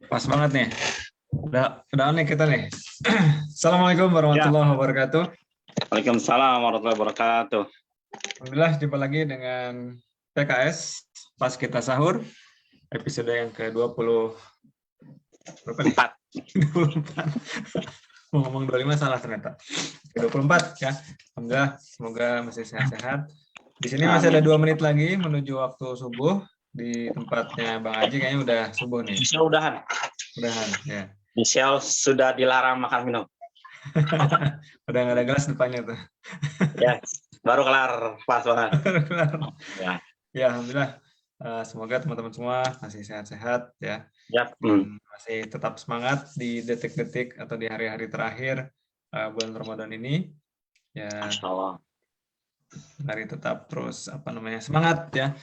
Pas banget nih. Udah on nih kita nih. Assalamualaikum Ya, warahmatullahi wabarakatuh. Waalaikumsalam warahmatullahi wabarakatuh. Alhamdulillah jumpa lagi dengan PKS pas kita sahur episode yang ke-20 berapa nih? 4. 24. Mau ngomong 25 salah ternyata. Ke-24 ya. Alhamdulillah semoga masih sehat-sehat. Di sini masih ada 2 menit lagi menuju waktu subuh. Di tempatnya Bang Aji kayaknya udah subuh nih. Mudah-mudahan. Udahan ya. Michelle sudah dilarang makan minum. Udah nggak ada gelas depannya tuh. Ya, baru kelar pas banget. Ya. Ya, alhamdulillah. Semoga teman-teman semua masih sehat-sehat ya. Ya. Dan masih tetap semangat di detik-detik atau di hari-hari terakhir bulan Ramadan ini. Ya, Insyaallah. mari tetap terus semangat ya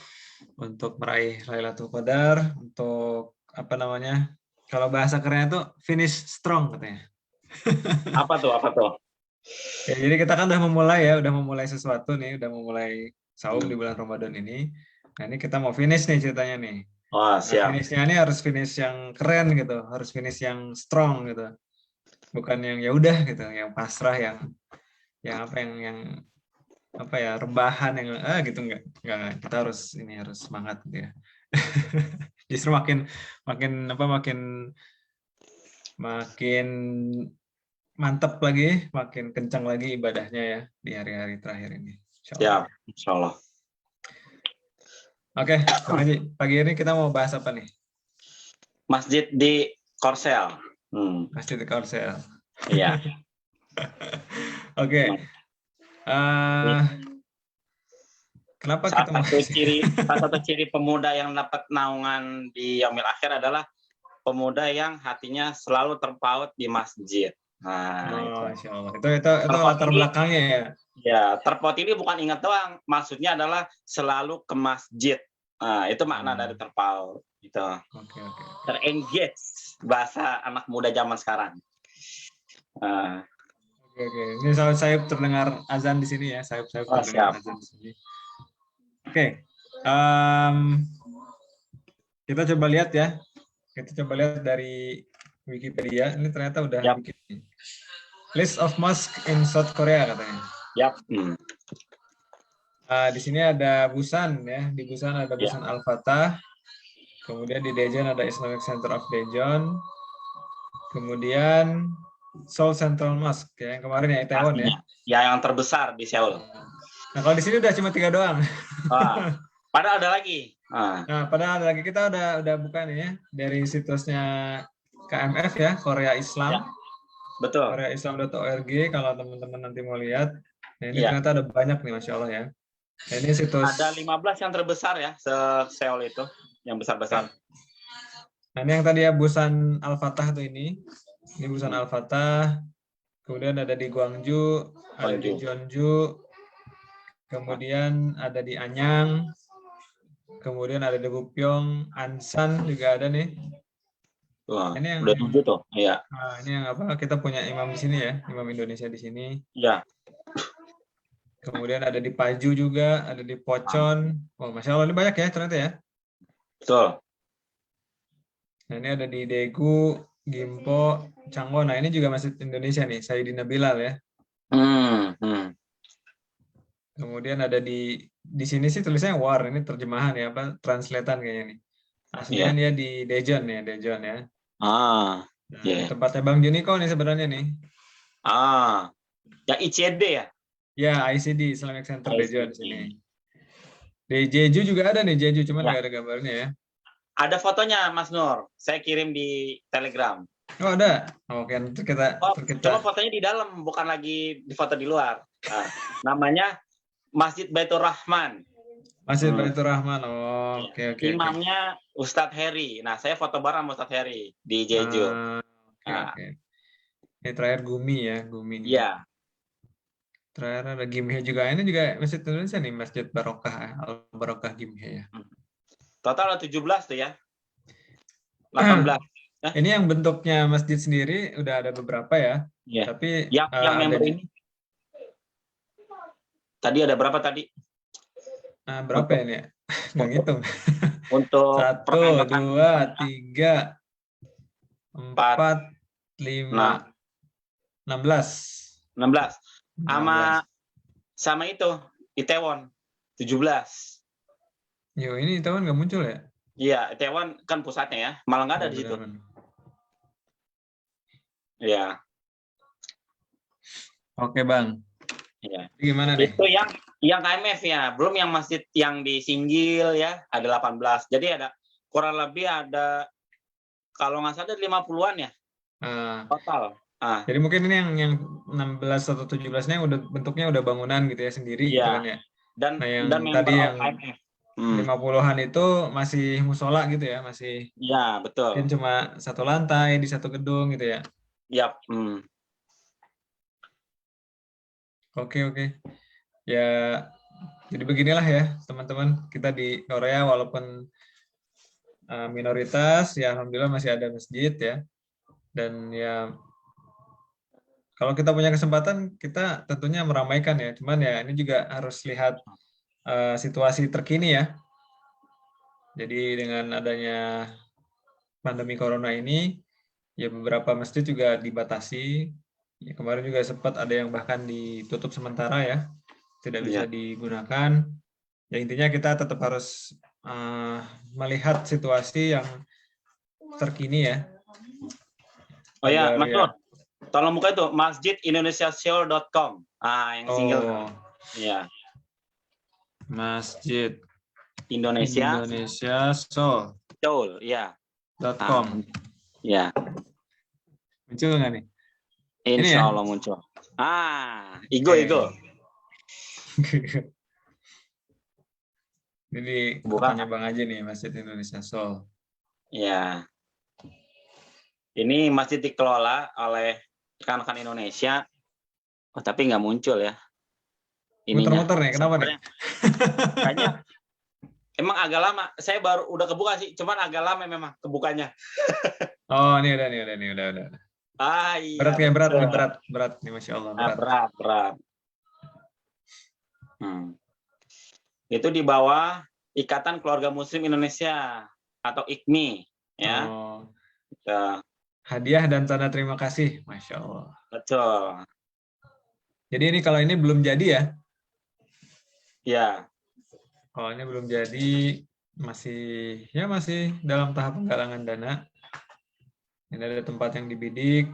untuk meraih Lailatul Qadar, untuk kalau bahasa kerennya tuh finish strong katanya. Apa tuh? Ya, jadi kita kan udah memulai sesuatu nih, udah memulai saum di bulan Ramadan ini. Nah, ini kita mau finish nih ceritanya nih. Oh, Nah, siap. finishnya ini harus finish yang keren gitu, harus finish yang strong gitu. Bukan yang ya udah gitu, yang pasrah, yang rebahan yang gitu enggak. Kita harus semangat gitu ya. Justru makin mantap lagi, makin kencang lagi ibadahnya ya di hari-hari terakhir ini. Siap, insyaallah. Oke, Bang Haji, pagi ini kita mau bahas apa nih? Masjid di Korsel. Masjid di Korsel. Iya. Oke. Kenapa salah kita satu ciri pemuda yang dapat naungan di Yaumil Akhir adalah pemuda yang hatinya selalu terpaut di masjid. Nah, Insya Allah. Itu latar belakangnya ya. Ya, terpaut ini bukan ingat doang, maksudnya adalah selalu ke masjid. Nah, itu makna dari terpaut gitu. Oke. Terengage bahasa anak muda zaman sekarang. Oke. Ini saya terdengar azan di sini ya. Saya terdengar azan di sini. Oke. Kita coba lihat ya. Kita coba lihat dari Wikipedia. Ini ternyata udah bikin list of mosque in South Korea katanya. Yap. Di sini ada Busan ya. Di Busan ada Busan Al-Fatah. Kemudian di Daejeon ada Islamic Center of Daejeon. Kemudian Seoul Central Mosque ya, yang kemarin ya Itaewon ya. Ya, yang terbesar di Seoul. Nah, kalau di sini udah cuma 3 doang. Padahal ada lagi. Nah, padahal ada lagi. Kita udah buka nih ya dari situsnya KMF ya, Korea Islam. Ya, betul. KoreaIslam.org kalau teman-teman nanti mau lihat. Nah, ini ternyata ada banyak nih, Masya Allah ya. Nah, ini situs. Ada 15 yang terbesar ya, se-Seoul itu, yang besar-besar. Nah, ini yang tadi ya Busan Al-Fatah tuh ini. Ini Busan Al-Fatah. Kemudian ada di Gwangju, ada di Jeonju. Kemudian ada di Anyang. Kemudian ada di Gupyeong, Ansan juga ada nih. Wah, ini yang udah 7 tuh. Iya. Nah, ini yang kita punya imam di sini ya, imam Indonesia di sini. Iya. Kemudian ada di Paju juga, ada di Pocheon. Oh, Masya Allah, ini banyak ya ternyata ya. Betul. Nah, ini ada di Daegu, Gimpo, Changwon. Nah, ini juga masih Indonesia nih, Sayyidina Bilal ya. Kemudian ada di sini sih tulisannya War, ini terjemahan ya, translatean kayaknya nih. Aslinya dia di Daejeon ya. Nah, tempatnya Bang Juniko nih sebenarnya nih. Yang ICD ya? Ya, ICD, Islamic Center Daejeon di sini. Di Jeju juga ada nih, Jeju, cuman nggak ada gambarnya ya. Ada fotonya, Mas Nur. Saya kirim di Telegram. Oh, ada? Oke, nanti kita... Cuma fotonya di dalam, bukan lagi di foto di luar. Nah, namanya Masjid Baitur Rahman. Masjid Baitur Rahman, oke. Imamnya Ustadz Heri. Nah, saya foto bareng sama Ustadz Heri di Jeju. Oke. Ini terakhir Gumi ya, Gumi. Iya. Terakhir ada Gimhe juga. Ini juga Masjid Indonesia nih, Masjid Barokah, Al-Barokah Gimhe ya. Total ada 17 tuh ya. 18. Ini yang bentuknya masjid sendiri udah ada beberapa ya. Iya. Tapi yang member ini. Tadi ada berapa tadi? Berapa ya ini? Nggak ngitung. Untuk 1, 2, 3, 4, 5, 16. 16. Sama itu, Itaewon 17. Yo, ini Itaewon nggak muncul ya? Iya, Itaewon kan pusatnya ya, malah nggak ada di situ. Iya. Oke, Bang. Iya. Gimana nih? Itu yang KMF ya, belum yang masjid yang di Singgil ya, ada 18. Jadi ada kurang lebih ada kalau nggak salah 50-an ya total. Jadi mungkin ini yang 16 atau 17-nya udah bentuknya udah bangunan gitu ya sendiri gitu Iya. kan ya. Dan Nah, yang member tadi of yang KMF. 50-an itu masih musola gitu ya, masih Iya, betul. mungkin cuma satu lantai di satu gedung gitu ya. Iya. Oke. Ya, jadi beginilah ya teman-teman, kita di Korea walaupun minoritas, ya alhamdulillah masih ada masjid ya. Dan ya kalau kita punya kesempatan, kita tentunya meramaikan ya. Cuman ya ini juga harus lihat situasi terkini ya. Jadi dengan adanya pandemi corona ini, ya beberapa masjid juga dibatasi. Ya, kemarin juga sempat ada yang bahkan ditutup sementara ya, tidak bisa digunakan. Ya intinya kita tetap harus melihat situasi yang terkini ya. Oh ya, Mas Nur, tolong buka itu masjidindonesiaseoul.com. Yang single. Iya. Masjid Indonesia Seoul. ya. .com. Ya. Muncul nggak nih? Insya Allah muncul. Igo. Ini bukannya Bang aja nih, Masjid Indonesia Seoul. Ya. Ini masjid dikelola oleh rekan-rekan Indonesia. Tapi nggak muncul ya. Muter-muter nih, kenapa nih? Kayaknya emang agak lama. Saya udah kebuka sih, cuman agak lama memang kebukanya. Oh, ini udah. Iya, berat nih, Masya Allah. Berat. Itu di bawah Ikatan Keluarga Muslim Indonesia atau IKMI ya. Hadiah dan tanda terima kasih, Masya Allah. Betul. Jadi ini kalau ini belum jadi ya? Ya. Kalau ini belum jadi, masih dalam tahap penggalangan dana. Ini ada tempat yang dibidik.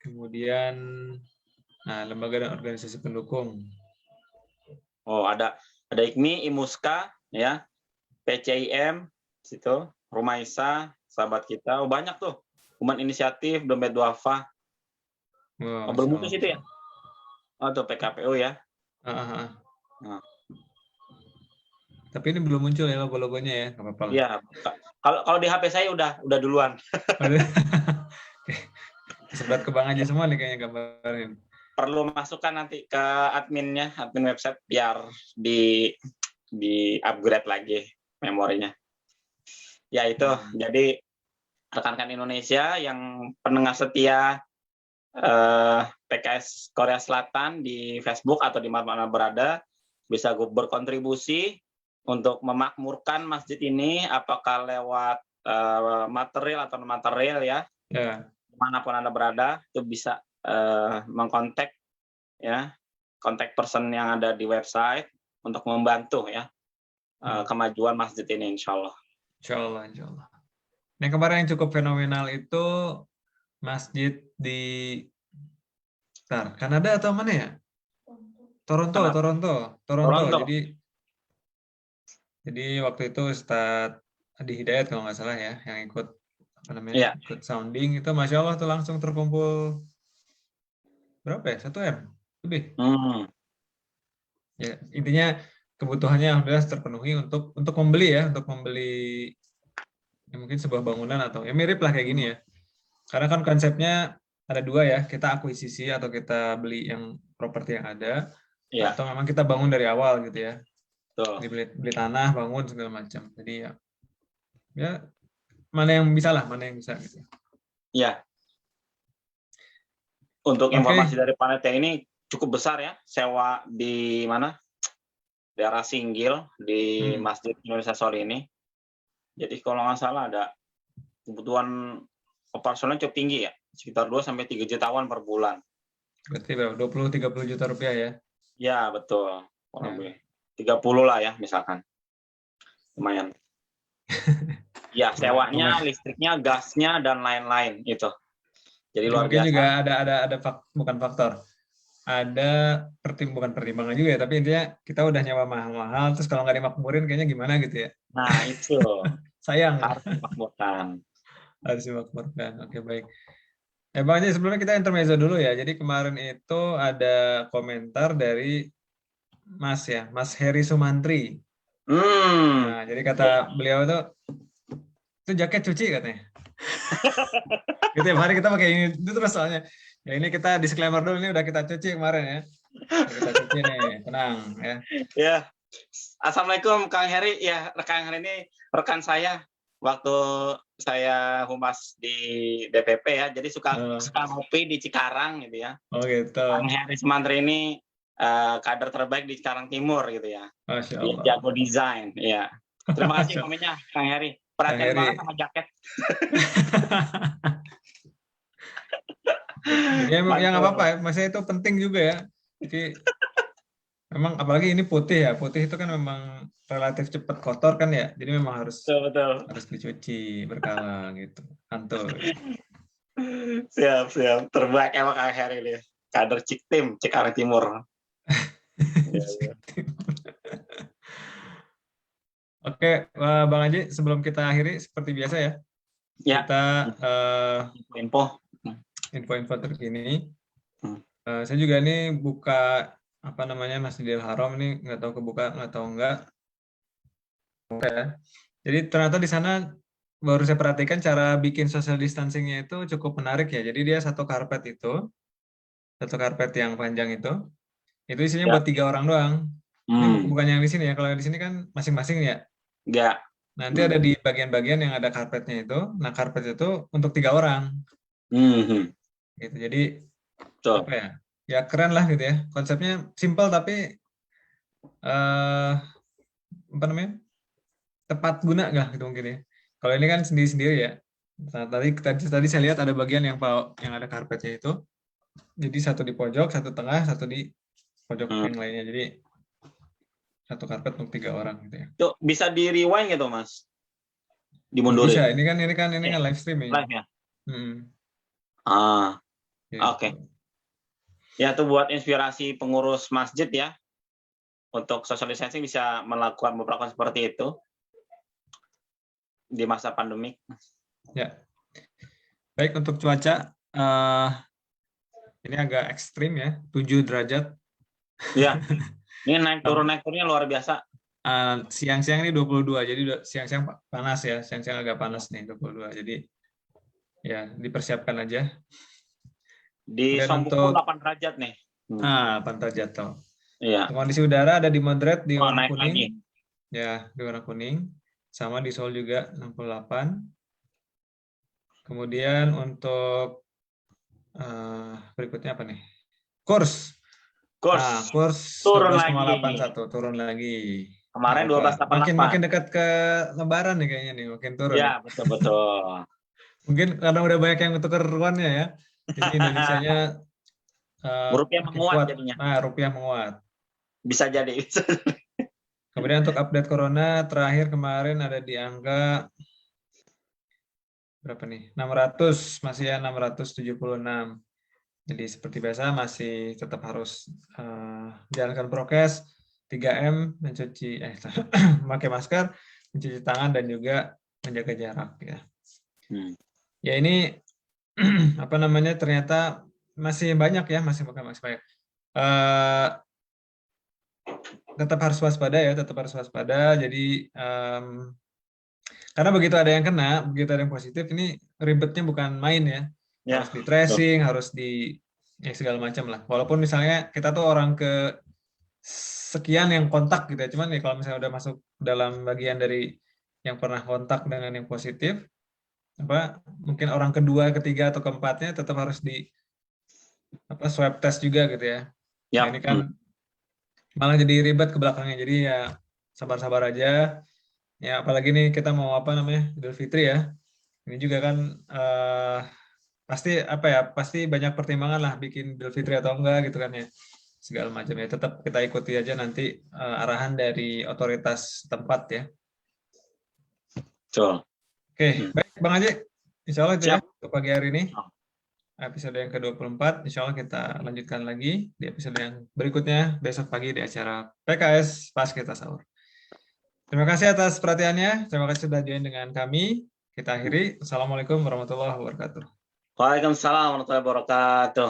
Kemudian lembaga dan organisasi pendukung. Oh, ada IKMI, IMUSKA ya, PCIM situ, Rumah Isa, sahabat kita. Oh, banyak tuh. Umat Inisiatif, Dompet Duafa. Bermutu situ ya? Oh, tuh PKPU ya. Tapi ini belum muncul ya logo-logonya ya, nggak apa-apa. Iya. Kalau di HP saya udah duluan. Seberat ke Bang aja semua nih kayaknya gambarin. Perlu masukkan nanti ke admin website biar di upgrade lagi memorinya. Ya itu. Jadi rekan-rekan Indonesia yang pendengar setia PKS Korea Selatan di Facebook atau di mana berada bisa berkontribusi untuk memakmurkan masjid ini, apakah lewat material atau non material ya. Dimanapun Anda berada itu bisa mengkontak ya, kontak person yang ada di website untuk membantu ya kemajuan masjid ini, insya Allah. Insya Allah. Yang kemarin yang cukup fenomenal itu masjid di Kanada atau mana ya? Toronto. Jadi waktu itu Ustadz Adi Hidayat kalau nggak salah ya, yang ikut ikut sounding itu, Masya Allah tuh langsung terkumpul berapa ya? 1 M lebih. Ya, intinya kebutuhannya alhamdulillah terpenuhi untuk membeli ya, ya, mungkin sebuah bangunan atau ya mirip lah kayak gini ya. Karena kan konsepnya ada 2 ya, kita akuisisi atau kita beli yang properti yang ada, atau memang kita bangun dari awal gitu ya. Beli tanah, bangun segala macam. Jadi ya mana yang bisa gitu. Ya. Untuk informasi dari panitia ini cukup besar ya, sewa di mana? Daerah Singgil di Masjid Indonesia Seoul ini. Jadi kalau nggak salah ada kebutuhan operasionalnya cukup tinggi ya, sekitar 2-3 jutaan per bulan. Berarti berapa? 20-30 juta rupiah ya? Ya, betul. Kurang Ya. lebih 30 lah ya, misalkan. Lumayan. Ya, sewanya, listriknya, gasnya, dan lain-lain itu. Jadi luar mungkin biasa. juga ada bukan faktor. Ada bukan pertimbangan juga ya, tapi intinya kita udah nyawa mahal-mahal, terus kalau nggak dimakmurin kayaknya gimana gitu ya. Nah, itu. Sayang. Harus dimakmurkan. Harus dimakmurkan. Oke, baik. Bang Haji, sebelumnya kita intermezzo dulu ya. Jadi kemarin itu ada komentar dari Mas ya, Mas Heri Sumantri. Nah, jadi kata beliau itu jaket cuci katanya. Gitu ya, hari kita pakai ini itu terus soalnya. Ya ini kita disclaimer dulu, ini udah kita cuci kemarin ya. Udah kita cuci nih, tenang ya. Ya. Assalamualaikum Kang Heri. Ya, Kang Heri ini rekan saya waktu saya humas di DPP ya. Jadi suka ngopi di Cikarang gitu ya. Oh gitu. Kang Heri Sumantri ini kader terbaik di Cikarang Timur gitu ya. Masya Dia Allah. jago desain, ya. Terima kasih komennya Kang Heri. Perhatian banget sama jaket. Ya nggak apa-apa ya, maksudnya itu penting juga ya. Jadi memang apalagi ini putih ya, putih itu kan memang relatif cepat kotor kan ya, jadi memang harus harus dicuci berkala gitu. Mantul. Siap, terbaik emang Kang Heri ini, kader Ciktim Cikarang Timur. Oke, Bang Haji, sebelum kita akhiri seperti biasa ya, kita info-info terkini. Saya juga ini buka apa namanya Masjidil Haram ini, nggak tahu kebuka nggak tahu enggak. Jadi ternyata di sana baru saya perhatikan cara bikin social distancing-nya itu cukup menarik ya. Jadi dia satu karpet yang panjang itu isinya buat 3 orang doang. Ini bukan yang di sini ya. Kalau yang di sini kan masing-masing ya. Ya. Nanti ada di bagian-bagian yang ada karpetnya itu. Nah karpet itu untuk 3 orang. Gitu. Jadi apa ya? Ya keren lah gitu ya. Konsepnya simple tapi apa namanya? Tepat guna nggak gitu mungkin ya. Kalau ini kan sendiri-sendiri ya. Nah, tadi saya lihat ada bagian yang ada karpetnya itu. Jadi satu di pojok, satu tengah, satu di pojok yang lainnya. Jadi satu karpet untuk 3 orang gitu ya. Tuh, bisa di rewind gitu Mas? Dimundurin. Bisa. Ini kan live stream ya. Live ya. Gitu. Oke. Ya tuh buat inspirasi pengurus masjid ya. Untuk social distancing bisa melakukan beberapa seperti itu di masa pandemik. Ya. Baik, untuk cuaca ini agak ekstrim ya, 7 derajat. Ya. Ini naik turunnya luar biasa. Siang-siang ini 22, jadi siang-siang panas ya, siang-siang agak panas nih 22. Jadi ya dipersiapkan aja. Di Sombong 8 derajat nih. 8 derajat toh. Iya. Kondisi udara ada di moderate di warna kuning. Lagi. Ya, di warna kuning. Sama di Seoul juga 68. Kemudian untuk berikutnya apa nih? Kurs turun 12,81 turun lagi. Kemarin 12,88. Makin dekat ke Lebaran nih kayaknya nih, makin turun. Ya, betul. Mungkin karena udah banyak yang tukar ruannya ya. Jadi Indonesianya rupiah menguat jadinya. Rupiah menguat. Bisa jadi. Kemudian untuk update corona terakhir kemarin ada di angka berapa nih? 600, masih ya 676. Jadi seperti biasa masih tetap harus jalankan prokes 3M, memakai masker, mencuci tangan dan juga menjaga jarak ya. Ya ini apa namanya ternyata masih banyak ya, masih banyak. Tetap harus waspada. Jadi karena begitu ada yang kena, begitu ada yang positif, ini ribetnya bukan main ya. Harus di tracing, harus di segala macam lah. Walaupun misalnya kita tuh orang ke sekian yang kontak gitu ya, cuman ya kalau misalnya udah masuk dalam bagian dari yang pernah kontak dengan yang positif, mungkin orang kedua, ketiga atau keempatnya tetap harus di swab test juga gitu ya. Nah, ini kan malah jadi ribet ke belakangnya. Jadi ya sabar-sabar aja. Ya apalagi nih kita mau Idul Fitri ya. Ini juga kan pasti apa ya? Pasti banyak pertimbangan lah bikin Idul Fitri atau enggak gitu kan ya. Segala macam ya. Tetap kita ikuti aja nanti arahan dari otoritas tempat ya. Betul. Oke, baik Bang Haji. Insya Allah itu ya Siap. untuk pagi hari ini. Episode yang ke-24, insya Allah kita lanjutkan lagi di episode yang berikutnya besok pagi di acara PKS pas kita sahur. Terima kasih atas perhatiannya. Terima kasih sudah join dengan kami. Kita akhiri. Assalamualaikum warahmatullahi wabarakatuh. Waalaikumsalam warahmatullahi wabarakatuh.